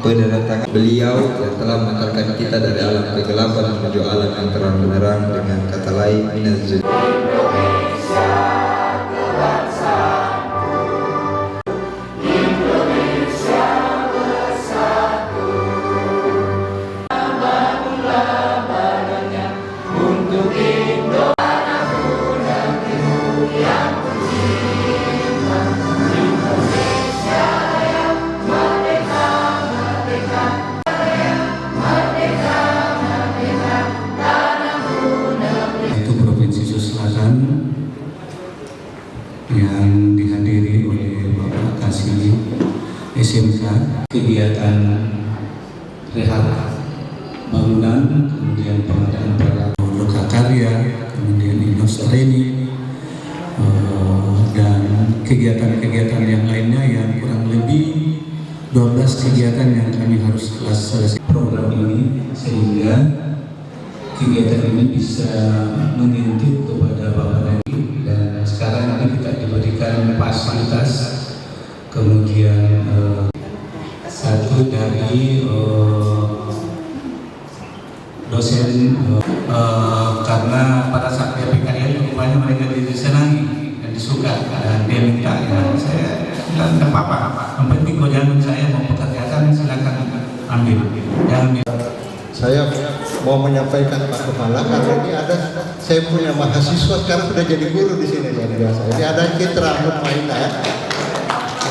pendatangan beliau yang telah mengantarkan kita dari alam kegelapan menuju alam yang terang benderang dengan kata lain minaz. Yang dihadiri oleh Bapak Kasih SMK, kegiatan rehab bangunan, kemudian pengadaan peralatan lokakarya, kemudian industri dan kegiatan-kegiatan yang lainnya yang kurang lebih 12 kegiatan yang kami harus selesai program ini, sehingga kegiatan ini bisa mengintip kepada Bapak dan Ibu. Dan sekarang ini kita diberikan fasilitas, kemudian satu dari dosen karena pada saat PPKN rupanya mereka disenangi dan disuka, dan dia minta, ya saya bilang tidak apa-apa, yang penting kau jangan saya mau pekerjaan silakan ambil, jangan. Saya mau menyampaikan Pak Kepala, karena ini ada, saya punya mahasiswa sekarang sudah jadi guru di sini luar biasa. Ini ada Citra Mutmainah ya.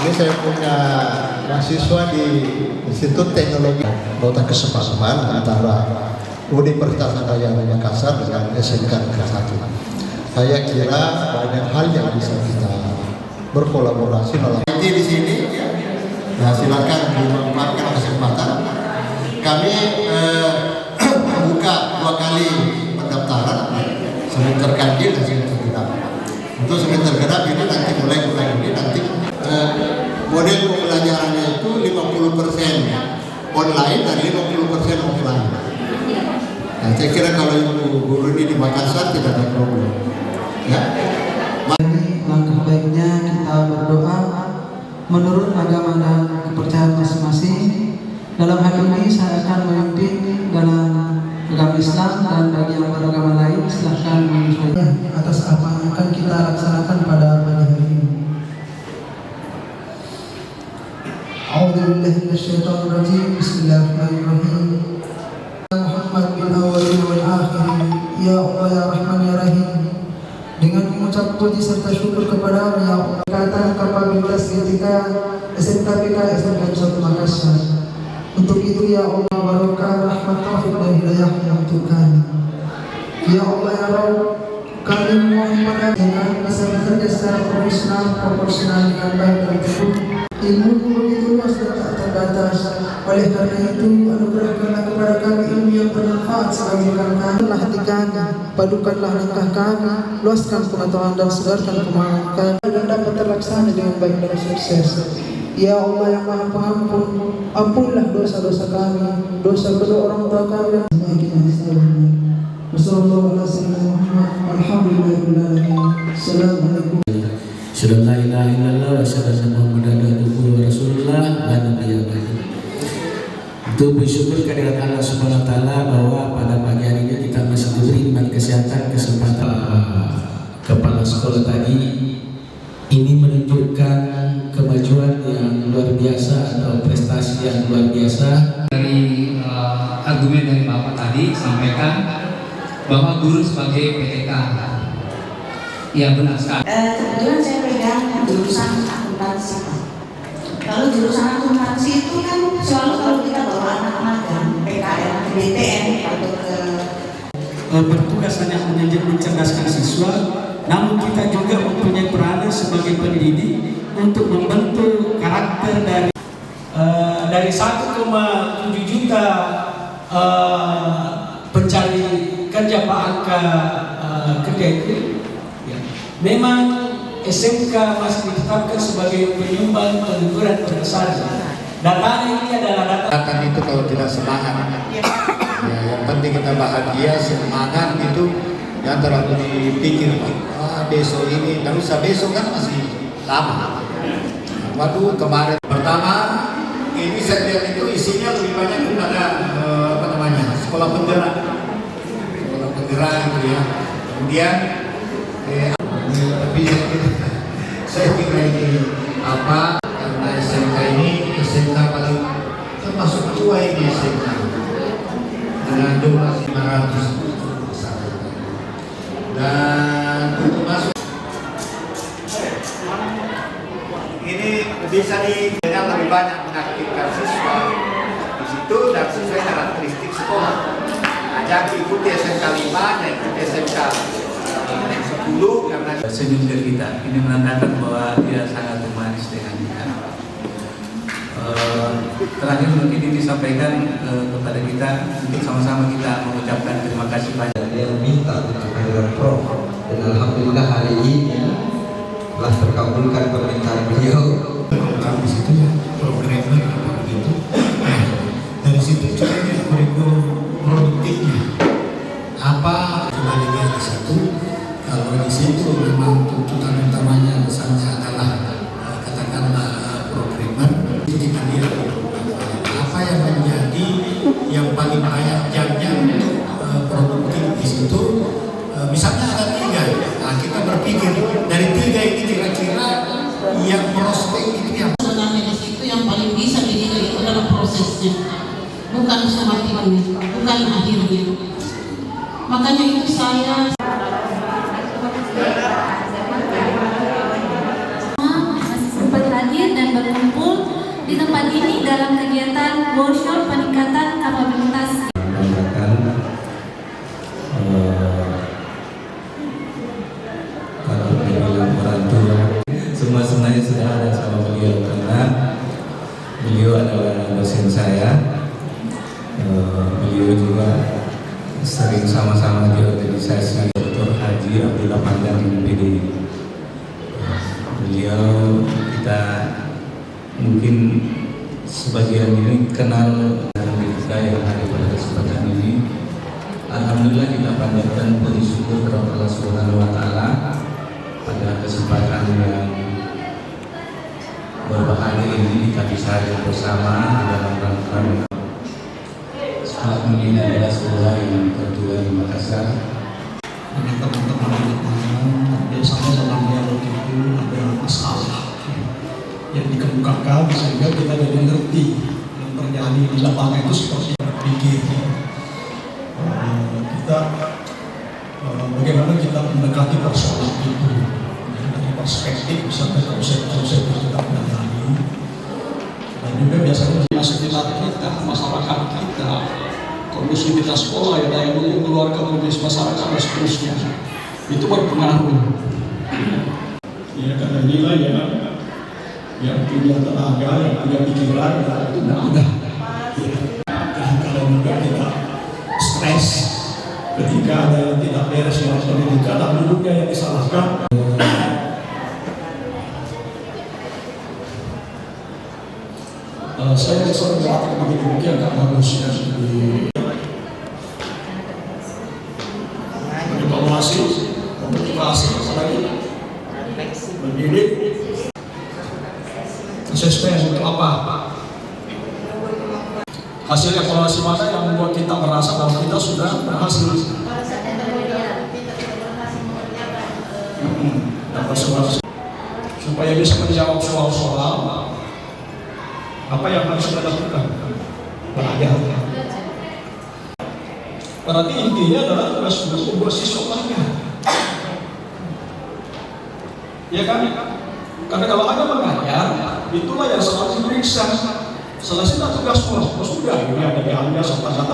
Ini saya punya mahasiswa di Institut Teknologi. Nota kesepahaman antara Universitas Raya Makassar dengan SMK Negeri 1. Saya kira banyak hal yang bisa kita berkolaborasi dalam di sini. Nah, silakan dimanfaatkan kesempatan. Kami buka 2 kali pendaftaran, semester ganjil dan semester genap. Untuk semester genap ini nanti mulai ini nanti model pembelajarannya itu 50% online dan 50% offline. Nah, saya kira kalau ibu guru ini di Makassar tidak ada problem. Ya. Langkah baiknya kita berdoa menurut agama dan kepercayaan masing-masing. Dalam hal ini saya akan memimpin dalam agama Islam, dan bagi yang beragama lain silahkan menyesuaikan atas apa yang akan kita laksanakan pada pagi hari ini. A'udzubillahi minasyaitonirrajim. Bismillahirrahmanirrahim. Muhammad bin awwalin wal akhirin. Ya Allah ya Rahman ya Rahim. Dengan mengucap puji serta syukur kepada ya Allah, kata kapabilitas ketika SMK SMK Makassar. Untuk itu ya Allah, barokah rahmat taufik dan hidayah yang untuk kami. Ya Allah ya Rabb, kami mohon pada jangan bisa bekerja secara profesional, proporsional dengan baik dan tepat. Ilmu begitu luas dan tak terbatas. Oleh karena itu, anugerahkanlah kepada kami ilmu yang bermanfaat sebagai kami. Hati kami, padukanlah langkah kami, luaskan pengetahuan dan segarkan pemahaman kami, dan dapat terlaksana dengan baik dan sukses. Ya Allah yang Maha Pengampun, ampunlah dosa-dosa kami, dosa kedua orang tua kami dan semua kita diselamatkan. Wassalamualaikum warahmatullahi wabarakatuh. Assalamualaikum. Sudah la ilaha illallah wa syahadu Muhammadan Rasulullah la nabiyya ba'da. Untuk bersyukur kehadirat Allah Subhanahu wa taala bahwa pada pagi hari ini kita masih diberi nikmat kesehatan, kesempatan. Kepala sekolah tadi ini menunjukkan kemajuan yang luar biasa atau prestasi yang luar biasa. Dari argumen dari Bapak tadi sampaikan bahwa guru sebagai PTK yang benar sekali. Kebetulan saya pegang jurusan akuntansi. Kalau jurusan akuntansi itu kan selalu kalau kita bawa anak magang PKN, DTN atau ke bertugas hanya mencerdaskan siswa, namun kita juga mempunyai peranan sebagai pendidik untuk membentuk karakter dari 1,7 juta pencari kerja Pak angka kerja itu, ya. Memang SMK masih ditetapkan sebagai penyumbang pengangguran terbesar. Data ini adalah data. Itu kalau tidak semangat, ya, yang penting kita bahagia, semangat itu, yang terlalu dipikir, besok ini, nggak usah besok kan masih lama. Waduh, kemarin pertama ini saya lihat isinya lebih banyak kepada sekolah penggerak gitu ya. Kemudian tapi saya kira ini karena SMK ini SMK paling termasuk tua ini SMK dengan jumlah 500 dan untuk masuk ini bisa dengan lebih banyak mengaktifkan siswa di situ dan sesuai karakteristik sekolah. Ajak ikuti SMK 5 dan ikuti SMK 10 karena senyum ke kita. Ini menandakan bahwa dia sangat humanis dengan kita. Terakhir mungkin ini disampaikan kepada kita untuk sama-sama kita mengucapkan terima kasih banyak. Dia minta untuk kehadiran Prof. Dan alhamdulillah hari ini telah terkabulkan permintaan beliau. Di situ ya programnya begitu. Dari situ caranya kurikulum produktifnya apa kembalinya di situ. Kalau di situ memang tuntutan utamanya misalnya adalah katakanlah programmer, itu kita lihat apa yang menjadi yang paling banyak jamnya untuk produktif di situ. Misalnya ada 3, nah, kita berpikir dari 3 ini kira-kira yang prospek itu yang sebenarnya di situ yang paling bisa dilihat itu adalah prosesnya, bukan semakinnya, bukan akhirnya. Makanya itu saya masih sempat hadir dan berkumpul di tempat ini dalam kegiatan workshop peningkatan kapabilitas. Kalau dibilang orang tua, semuanya sudah ada sama beliau karena beliau adalah dosen saya. Beliau juga sering sama-sama di organisasi Dr. Haji Abdullah Pandang MPD. Beliau kita mungkin sebagian ini kenal dengan kita yang ada pada kesempatan ini. Alhamdulillah kita panjatkan puji syukur kepada Allah Subhanahu wa taala pada kesempatan yang berbahagia ini kita bisa hadir bersama di dalam rangka saat ini adalah sekolah yang tertua di Makassar. dengan teman-teman biasanya dalam dialog itu ada masalah yang dikemukakan sehingga kita jadi ngerti yang terjadi di lapangan itu seperti berpikir kita bagaimana kita mendekati persoalan itu dari perspektif misalnya konsep-konsep yang kita pelajari dan juga biasanya di sekitar kita, masyarakat kita, kondisi kita sekolah ya, daya dukung keluarga, kondisi masyarakat dan seterusnya itu berpengaruh. Ya karena inilah ya yang punya tenaga, yang punya pikiran itu tidak mudah. Dan kalau juga kita stres ketika ada yang tidak beres dalam pendidikan dan duduknya yang disalahkan. Saya sering mengatakan begini agak bagus ya di evaluasi, motivasi, apalagi mendidik, asesmen untuk apa? Hasil evaluasi mana yang membuat kita merasa bahwa kita sudah berhasil? Dapat supaya bisa menjawab soal-soal apa yang harus kita lakukan? Belajar. Berarti intinya adalah tugas guru bersiswanya. Ya kan? Karena kalau ada mengajar, itulah yang selalu diperiksa. Selesai tugas guru sudah, ini ada diambil soal tata,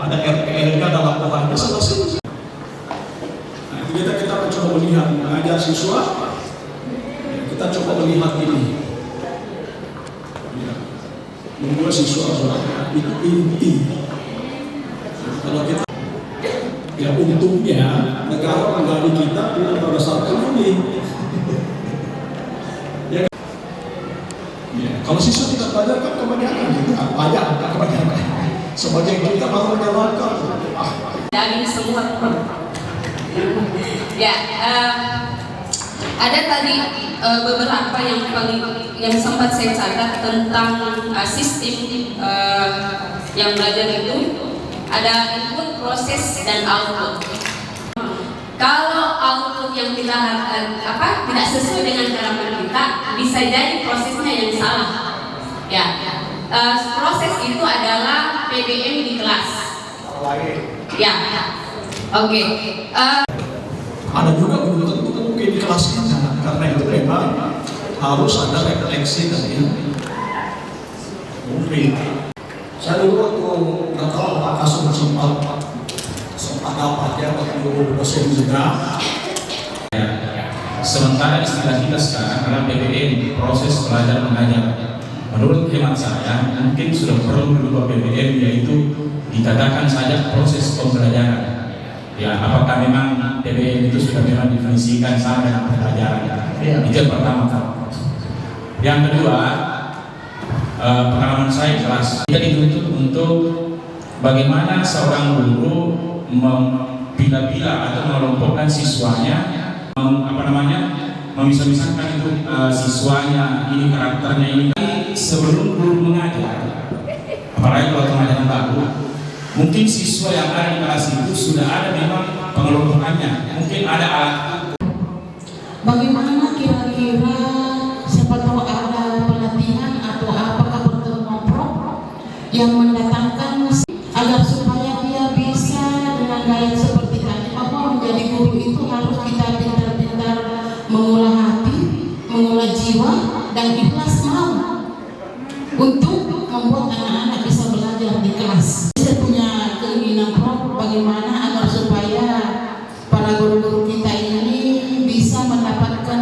ada RPL-nya dalam laporannya selesai. Nah, kita mencoba melihat mengajar siswa, kita coba melihat ini. Membuat siswa itu inti. Kalau kita ya untungnya negara menggali kita tidak berdasarkan ini. Ya, kalau siswa tidak belajar kan kebanyakan kita banyak kebanyakan. Sebagai kita baru menjalankan. Daging semua. Ya, ada tadi beberapa yang sempat saya catat tentang sistem yang belajar itu ada input, proses, dan output. Kalau output yang kita tidak sesuai dengan harapan kita, bisa jadi prosesnya yang salah. Ya, proses itu adalah PBM di kelas. Ya, oke. Ada juga belum tentu mungkin di kelasnya, karena itu memang harus ada refleksi dari murid. Saya dulu waktu nggak tahu apakah sempat dapat ya waktu dosen juga. Sementara istilah kita sekarang adalah PBM, proses belajar mengajar. Menurut hemat saya, mungkin sudah perlu berubah PBM, yaitu dikatakan saja proses pembelajaran. Ya, apakah memang PBM itu sudah memang definisikan sama dengan pembelajaran? Itu yang pertama. Yang kedua, pengalaman saya kelas kita dituntut untuk bagaimana seorang guru bila-bila atau mengelompokkan siswanya, memisah-misahkan itu siswanya, ini karakternya ini. Sebelum guru mengajar, apalagi kalau pengajaran baru, mungkin siswa yang ada di kelas itu sudah ada memang pengelompokannya, mungkin ada alat. Bagaimana kira-kira, siapa tahu ada pelatihan atau apakah pertemuan prok yang mendatangkan agar supaya dia bisa dengan gaya seperti tadi, bahwa menjadi guru itu harus kita pintar-pintar mengolah hati, mengolah jiwa, dan ikhlas mau untuk membuat anak-anak bisa belajar di kelas. Saya punya keinginan prok bagaimana agar supaya para guru-guru kita ini bisa mendapatkan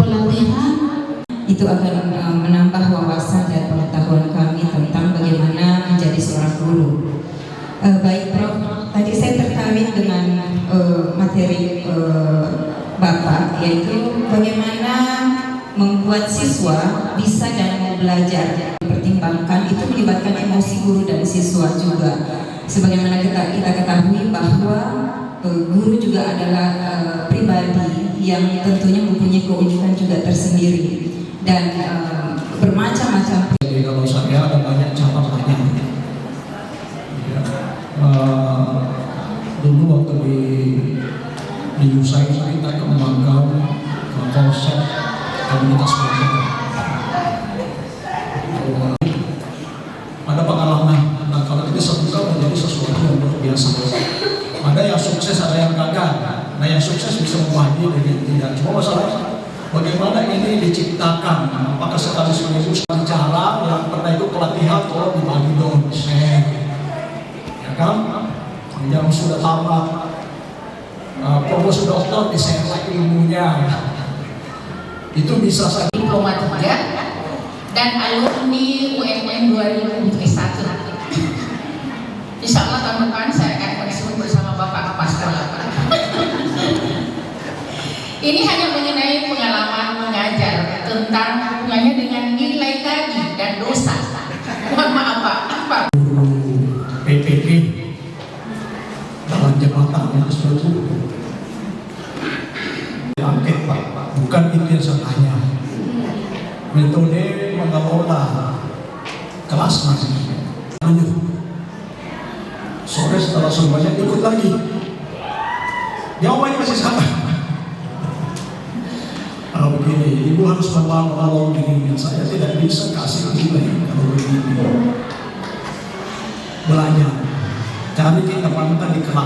pelatihan. Itu akan menambah wawasan dan pengetahuan kami tentang bagaimana menjadi seorang guru. Baik Prof, tadi saya tertarik dengan materi Bapak, yaitu bagaimana membuat siswa bisa dan mau belajar. Pertimbangkan itu melibatkan emosi guru dan siswa juga. Sebagaimana kita ketahui bahwa guru juga adalah pribadi yang tentunya mempunyai keunikan juga tersendiri dan bermacam-macam. Jadi kalau saya ada banyak cara lainnya. Ya, dulu waktu di USAID kita kembangkan konsep komunitas belajar. Ada pengalaman, nah kalau ini semoga menjadi sesuatu yang luar biasa. Ada yang sukses, ada yang gagal. Nah yang sukses bisa membagi dengan tidak. Cuma masalah bagaimana ini diciptakan. Apakah sekali seminggu sekali cara yang pernah itu pelatihan kalau dibagi dosen, ya kan? Yang sudah tamat promosi doktor disertai ilmunya. Itu bisa saja. Diploma 3 dan alumni UMM 2001. Insya Allah tahun depan saya akan bersama bersama Bapak Kepala Sekolah. Ini hanya mengenai pengalaman mengajar tentang hubungannya dengan nilai gaji dan dosa. Mohon maaf Pak. PPP dalam jabatan yang sesuatu diangket Pak, bukan itu yang saya tanya. Metode mengelola kelas masih lanjut. Sore setelah semuanya ikut lagi, jawabannya masih sama. Begini, ibu harus menolong dirinya. Saya tidak bisa kasih nilai kalau begini. Belajar, cari kita pantai di kelas.